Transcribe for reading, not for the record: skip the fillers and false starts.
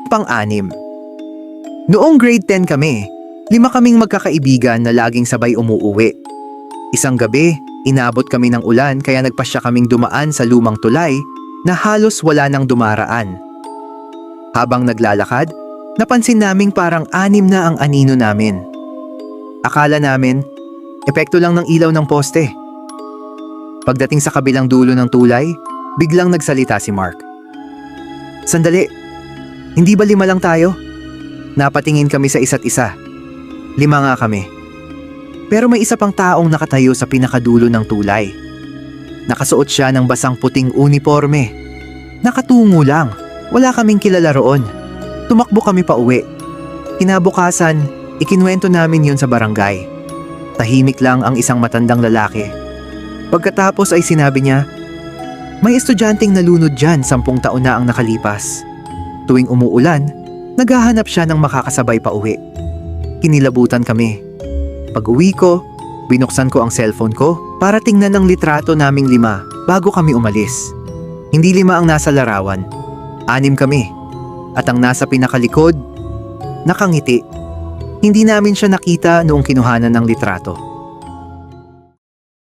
Pang-anim. Noong grade 10 kami, 5 kaming magkakaibigan na laging sabay umuuwi. Isang gabi, inabot kami ng ulan kaya nagpasya kaming dumaan sa lumang tulay na halos wala nang dumaraan. Habang naglalakad, napansin naming parang 6 na ang anino namin. Akala namin, epekto lang ng ilaw ng poste. Pagdating sa kabilang dulo ng tulay, biglang nagsalita si Mark. Sandali, hindi ba 5 lang tayo? Napatingin kami sa isa't isa. 5 nga kami. Pero may isa pang taong nakatayo sa pinakadulo ng tulay. Nakasuot siya ng basang puting uniforme. Nakatungo lang, wala kaming kilala roon. Tumakbo kami pa uwi. Kinabukasan, ikinwento namin yun sa barangay. Tahimik lang ang isang matandang lalaki. Pagkatapos ay sinabi niya, may estudyanteng nalunod dyan 10 taon na ang nakalipas. Tuwing umuulan, naghahanap siya ng makakasabay pa uwi. Kinilabutan kami. Pag-uwi ko, binuksan ko ang cellphone ko para tingnan ang litrato naming 5 bago kami umalis. Hindi 5 ang nasa larawan, 6 kami. At ang nasa pinakalikod, nakangiti. Hindi namin siya nakita noong kinuhanan ng litrato.